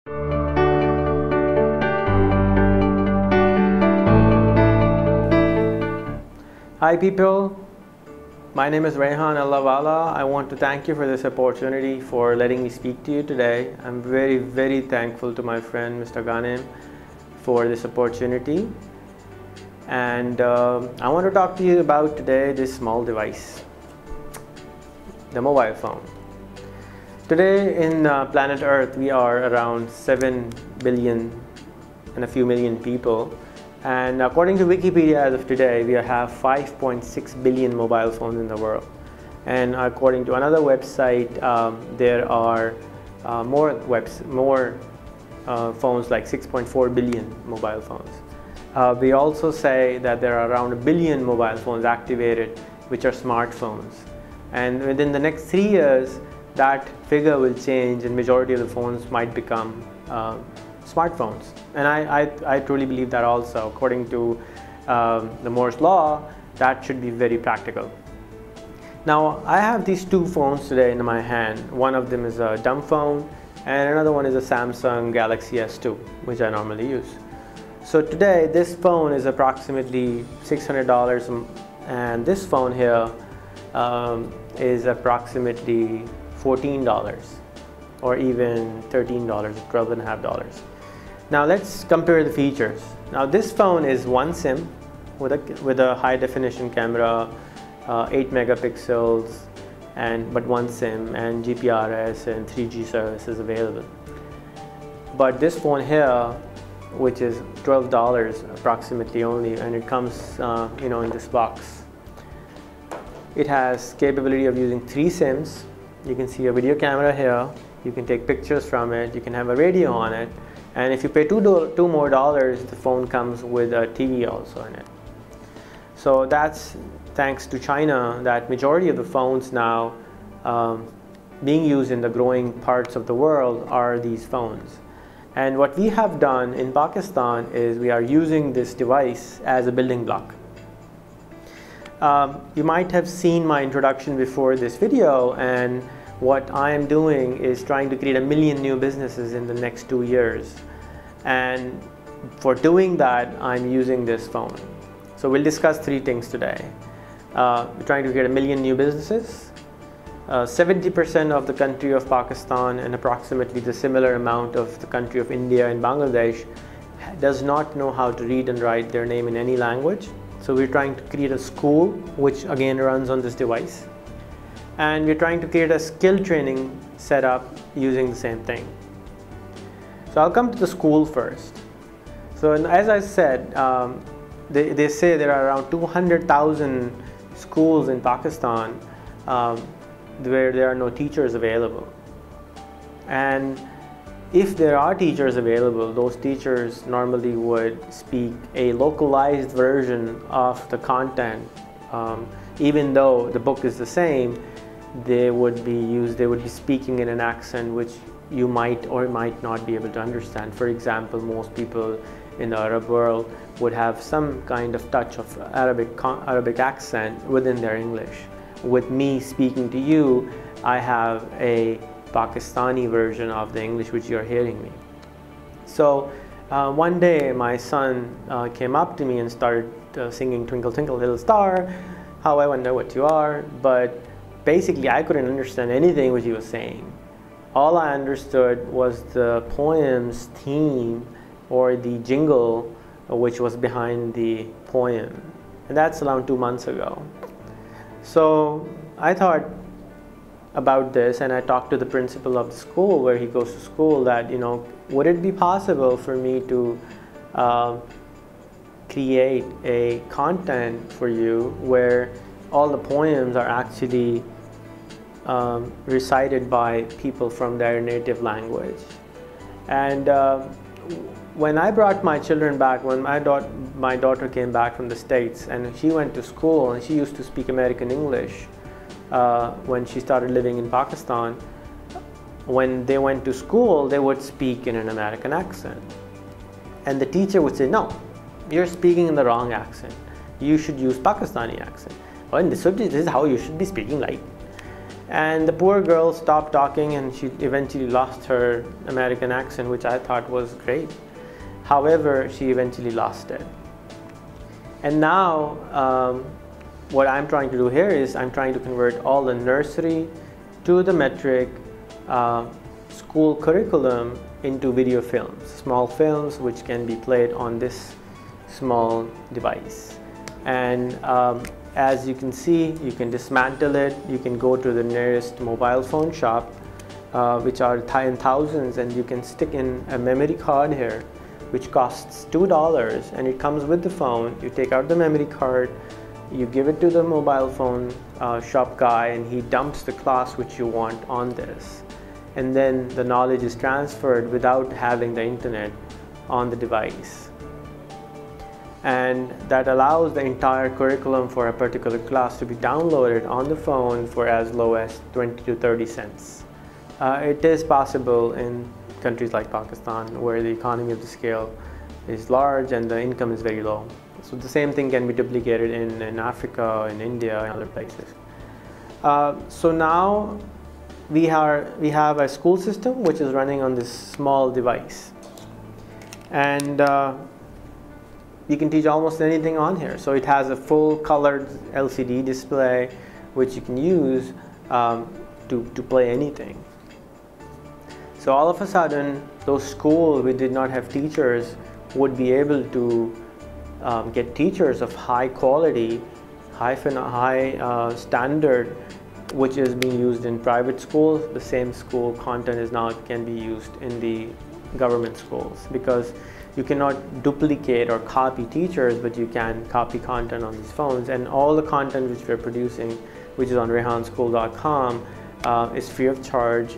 Hi people, my name is Rehan. I want to thank you for this opportunity for letting me speak to you today. I'm very thankful to my friend Mr. Ghanem for this opportunity, and I want to talk to you about today this small device, the mobile phone. Today in planet Earth we are around 7 billion and a few million people. And according to Wikipedia, as of today, we have 5.6 billion mobile phones in the world. And according to another website, there are more phones, like 6.4 billion mobile phones. We also say that there are around 1 billion mobile phones activated, which are smartphones. And within the next 3 years, that figure will change, and majority of the phones might become smartphones. And I truly believe that also. According to the Moore's law, that should be very practical. Now, I have these two phones today in my hand. One of them is a dumb phone, and another one is a Samsung Galaxy S2, which I normally use. So today, this phone is approximately $600, and this phone here is approximately $14, or even $13, $12.50. Now let's compare the features. Now this phone is one SIM with a high definition camera, 8 megapixels, but one SIM, and GPRS and 3G service is available. But this phone here, which is $12 approximately only, and it comes in this box. It has capability of using 3 SIMs. You can see a video camera here. You can take pictures from it. You can have a radio on it. And if you pay $2 more, the phone comes with a TV also in it. So that's thanks to China that majority of the phones now being used in the growing parts of the world are these phones. And what we have done in Pakistan is we are using this device as a building block. You might have seen my introduction before this video, and what I am doing is trying to create 1 million new businesses in the next 2 years. And for doing that, I'm using this phone. So we'll discuss 3 things today. We're trying to create 1 million new businesses. 70% of the country of Pakistan and approximately the similar amount of the country of India and Bangladesh does not know how to read and write their name in any language. So we're trying to create a school, which again runs on this device. And we're trying to create a skill training setup using the same thing. So I'll come to the school first. So as I said, they say there are around 200,000 schools in Pakistan where there are no teachers available. And if there are teachers available, those teachers normally would speak a localized version of the content. Even though the book is the same, they would be speaking in an accent which you might or might not be able to understand. For example, most people in the Arab world would have some kind of touch of Arabic accent within their English. With me speaking to you, I have a Pakistani version of the English which you're hearing me. So one day my son came up to me and started singing "Twinkle Twinkle Little Star," how I wonder what you are, but basically I couldn't understand anything which he was saying. All I understood was the poem's theme or the jingle which was behind the poem, and that's around 2 months ago. So I thought about this, and I talked to the principal of the school where he goes to school that, would it be possible for me to create a content for you where all the poems are actually recited by people from their native language. And when I brought my children back, when my daughter came back from the States, and she went to school, and she used to speak American English when she started living in Pakistan. When they went to school, they would speak in an American accent. And the teacher would say, "No, you're speaking in the wrong accent. You should use Pakistani accent. And this is how you should be speaking like." And the poor girl stopped talking and she eventually lost her American accent, which I thought was great. However, she eventually lost it. And now what I'm trying to do here is I'm trying to convert all the nursery to the metric school curriculum into video films, small films which can be played on this small device. And as you can see, you can dismantle it, you can go to the nearest mobile phone shop, which are in thousands, and you can stick in a memory card here which costs $2, and it comes with the phone. You take out the memory card, you give it to the mobile phone shop guy, and he dumps the class which you want on this. And then the knowledge is transferred without having the internet on the device. And that allows the entire curriculum for a particular class to be downloaded on the phone for as low as 20 to 30 cents. It is possible in countries like Pakistan, where the economy of the scale is large and the income is very low. So the same thing can be duplicated in Africa, in India, and other places. So now we have a school system which is running on this small device, and you can teach almost anything on here. So it has a full colored LCD display which you can use to play anything. So all of a sudden, those schools which did not have teachers would be able to get teachers of high quality, high standard, which is being used in private schools. The same school content is now can be used in the government schools, because you cannot duplicate or copy teachers, but you can copy content on these phones. And all the content which we're producing, which is on rehanschool.com, is free of charge.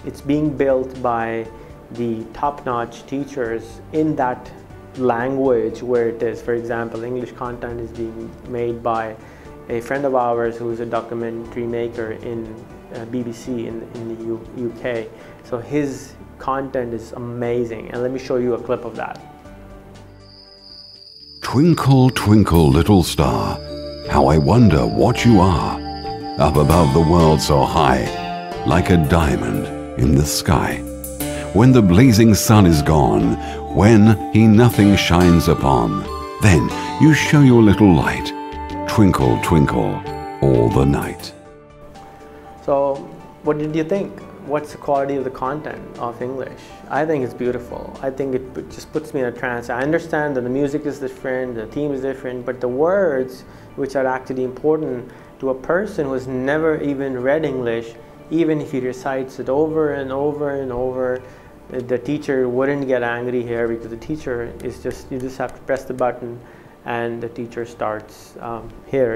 It's being built by the top-notch teachers in that language where it is. For example, English content is being made by a friend of ours who is a documentary maker in BBC in the UK. So his content is amazing, and let me show you a clip of that. Twinkle, twinkle, little star, how I wonder what you are, up above the world so high, like a diamond in the sky. When the blazing sun is gone, when he nothing shines upon, then you show your little light, twinkle, twinkle, all the night. So what did you think? What's the quality of the content of English? I think it's beautiful. I think it just puts me in a trance. I understand that the music is different, the theme is different, but the words, which are actually important to a person who has never even read English, even if he recites it over and over and over, the teacher wouldn't get angry here, because the teacher is just, you just have to press the button and the teacher starts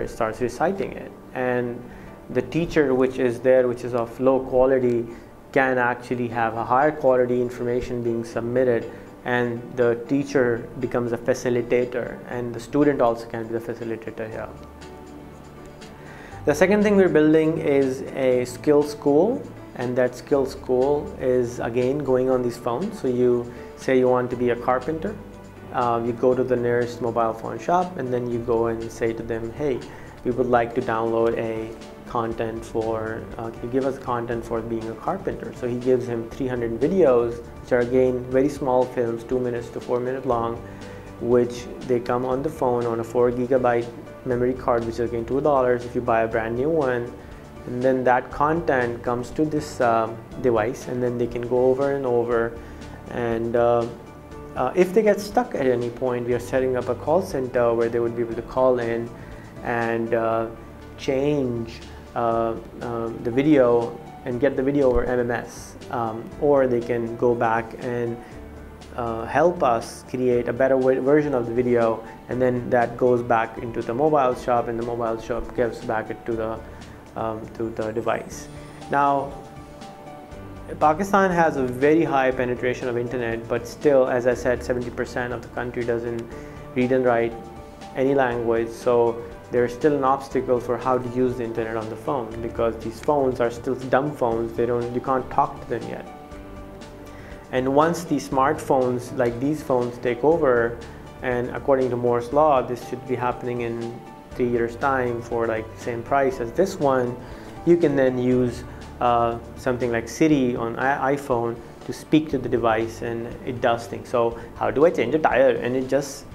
starts reciting it. And the teacher which is there, which is of low quality, can actually have a higher quality information being submitted, and the teacher becomes a facilitator, and the student also can be the facilitator here. The second thing we're building is a skill school, and that skill school is again going on these phones. So you say you want to be a carpenter, you go to the nearest mobile phone shop, and then you go and say to them, hey, we would like to download a content for, can you give us content for being a carpenter? So he gives him 300 videos, which are again very small films, 2 minutes to 4 minutes long, which they come on the phone on a 4 GB memory card, which is again $2 if you buy a brand new one. And then that content comes to this device, and then they can go over and over. And if they get stuck at any point, we are setting up a call center where they would be able to call in and change the video and get the video over MMS, or they can go back and help us create a better version of the video, and then that goes back into the mobile shop, and the mobile shop gives back it to the device. Now, Pakistan has a very high penetration of internet, but still, as I said, 70% of the country doesn't read and write any language. So there's still an obstacle for how to use the internet on the phone, because these phones are still dumb phones. You can't talk to them yet. And once these smartphones like these phones take over, and according to Moore's law, this should be happening in 3 years time for like the same price as this one, you can then use something like Siri on iPhone to speak to the device, and it does things. So how do I change a tire? And it just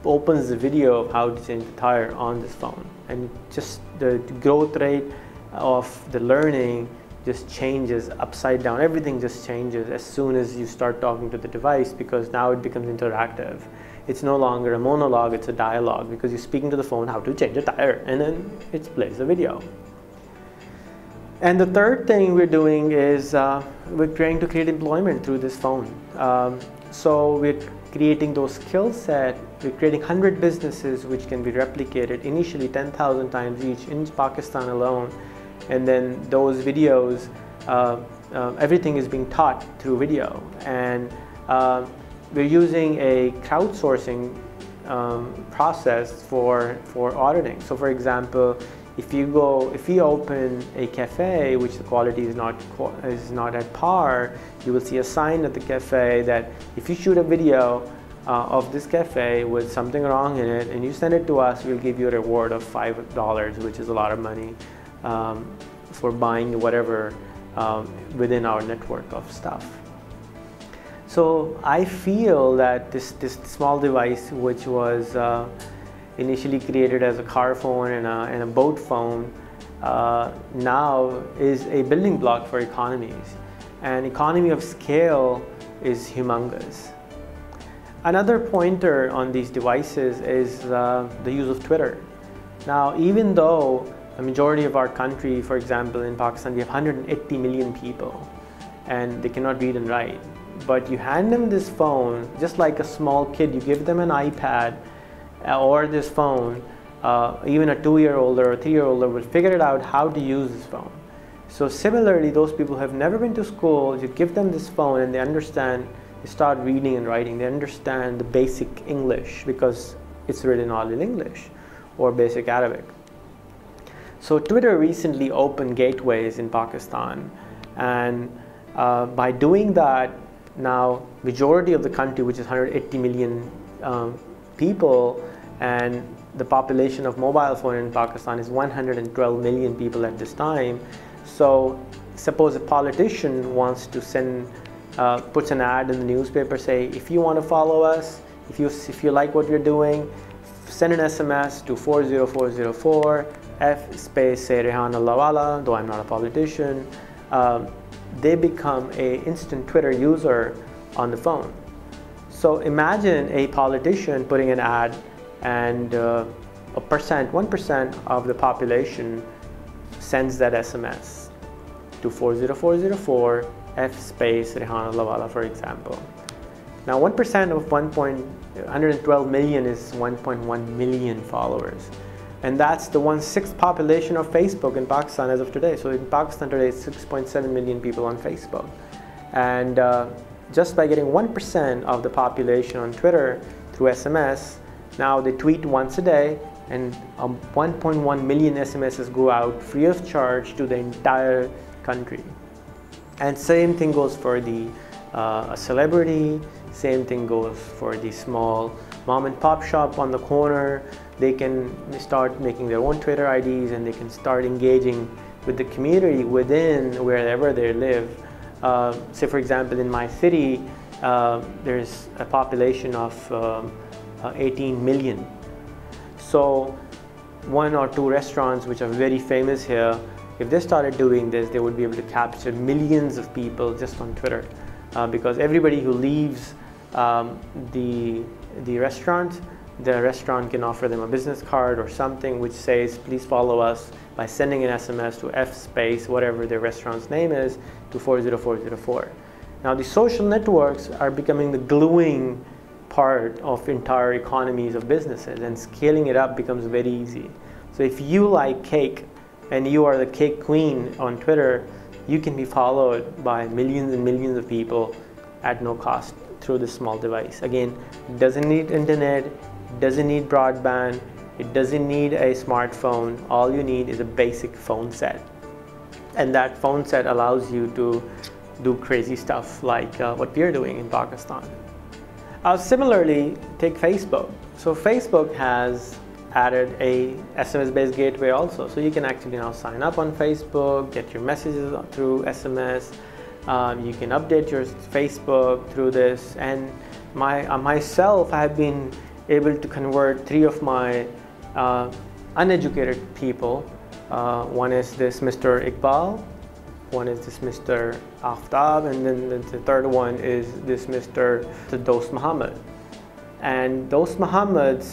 opens the video of how to change the tire on this phone. And just the growth rate of the learning just changes upside down. Everything just changes as soon as you start talking to the device, because now it becomes interactive. It's no longer a monologue, it's a dialogue, because you're speaking to the phone how to change a tire, and then it plays the video. And the third thing we're doing is we're trying to create employment through this phone. So we're creating those skill set. We're creating 100 businesses which can be replicated, initially 10,000 times each in Pakistan alone. And then those videos, everything is being taught through video. And we're using a crowdsourcing process for auditing. So for example, if you open a cafe which the quality is not at par, you will see a sign at the cafe that if you shoot a video of this cafe with something wrong in it and you send it to us, we'll give you a reward of $5, which is a lot of money for buying whatever within our network of stuff. So I feel that this small device, which was initially created as a car phone and a boat phone, now is a building block for economies. And economy of scale is humongous. Another pointer on these devices is the use of Twitter. Now, even though a majority of our country, for example, in Pakistan, we have 180 million people and they cannot read and write. But you hand them this phone, just like a small kid, you give them an iPad or this phone, even a 2-year-old or a 3-year-old will figure it out how to use this phone. So similarly, those people who have never been to school, you give them this phone and they understand, they start reading and writing, they understand the basic English because it's written all in English or basic Arabic. So Twitter recently opened gateways in Pakistan, and by doing that, now majority of the country, which is 180 million people, and the population of mobile phone in Pakistan is 112 million people at this time. So suppose a politician wants to send, puts an ad in the newspaper, say, if you want to follow us, if you like what we're doing, send an SMS to 40404 F space say Rehan Allahwala, though I'm not a politician. They become an instant Twitter user on the phone. So imagine a politician putting an ad and 1% of the population sends that SMS to 40404 F space Rehan Allahwala, for example. Now 1% of 112 million is 1.1 million followers. And that's the 1/6 population of Facebook in Pakistan as of today. So in Pakistan today, it's 6.7 million people on Facebook. And just by getting 1% of the population on Twitter through SMS, now they tweet once a day, and 1.1 million SMSs go out free of charge to the entire country. And same thing goes for the a celebrity, same thing goes for the small mom and pop shop on the corner. They can start making their own Twitter IDs and they can start engaging with the community within wherever they live. Say for example, in my city, there's a population of 18 million. So 1 or 2 restaurants which are very famous here, if they started doing this, they would be able to capture millions of people just on Twitter. Because everybody who leaves the restaurant can offer them a business card or something which says, please follow us, by sending an SMS to F space, whatever their restaurant's name is, to 40404. Now the social networks are becoming the gluing part of entire economies of businesses, and scaling it up becomes very easy. So if you like cake and you are the cake queen on Twitter, you can be followed by millions and millions of people at no cost through this small device. Again, it doesn't need internet, it doesn't need broadband, it doesn't need a smartphone. All you need is a basic phone set. And that phone set allows you to do crazy stuff like what we're doing in Pakistan. Similarly, take Facebook. So Facebook has added a SMS-based gateway also. So you can actually now sign up on Facebook, get your messages through SMS. You can update your Facebook through this. And myself, I have been able to convert 3 of my uneducated people. One is this Mr. Iqbal, one is this Mr. Aftab, and then the third one is this Mr. Dost Muhammad. And Dost Muhammad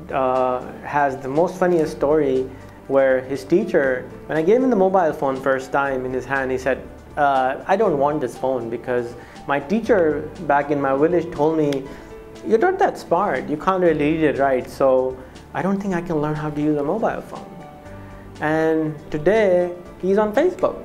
has the most funniest story, where his teacher, when I gave him the mobile phone first time in his hand, he said, I don't want this phone because my teacher back in my village told me, you're not that smart, you can't really read it right, so I don't think I can learn how to use a mobile phone. And today he's on Facebook.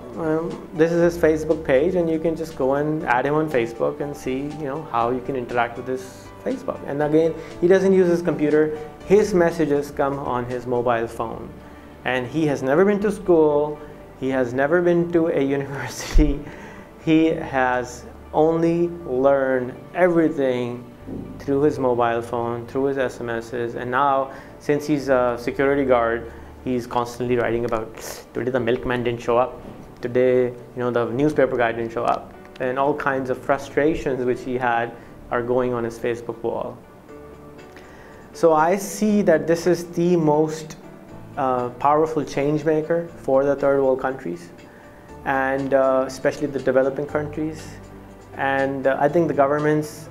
This is his Facebook page, and you can just go and add him on Facebook and see, how you can interact with his Facebook. And again, he doesn't use his computer. His messages come on his mobile phone. And he has never been to school. He has never been to a university. He has only learned everything through his mobile phone, through his SMSs. And now, since he's a security guard, he's constantly writing about, today the milkman didn't show up. Today, the newspaper guy didn't show up. And all kinds of frustrations which he had are going on his Facebook wall. So I see that this is the most powerful change maker for the third world countries, and especially the developing countries. And I think the governments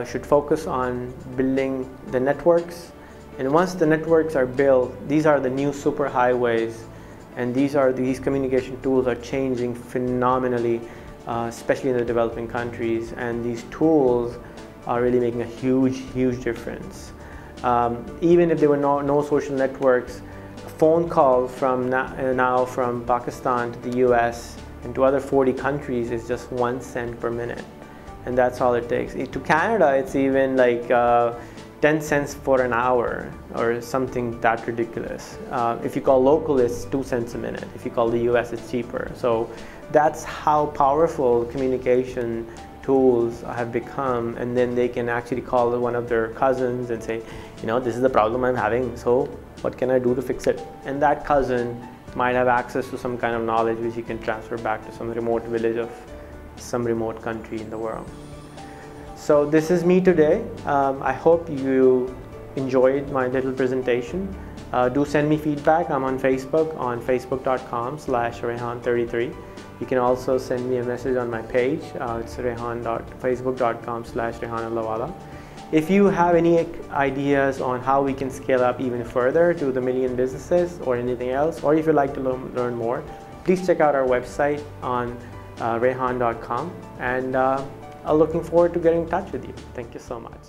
should focus on building the networks. And once the networks are built, these are the new superhighways, and these communication tools are changing phenomenally, especially in the developing countries. And these tools are really making a huge difference. Even if there were no social networks, a phone call from now from Pakistan to the US and to other 40 countries is just 1 cent per minute. And that's all it takes. To Canada, it's even like 10 cents for an hour or something that ridiculous. If you call local, it's 2 cents a minute. If you call the US, it's cheaper. So that's how powerful communication tools have become. And then they can actually call one of their cousins and say, this is the problem I'm having, so what can I do to fix it? And that cousin might have access to some kind of knowledge which he can transfer back to some remote village of some remote country in the world. So this is me today. I hope you enjoyed my little presentation. Do send me feedback. I'm on Facebook on facebook.com/Rehan33. You can also send me a message on my page. It's facebook.com/Rehan. If you have any ideas on how we can scale up even further to the 1 million businesses or anything else, or if you'd like to learn more, please check out our website on rehan.com, and I'm looking forward to getting in touch with you. Thank you so much.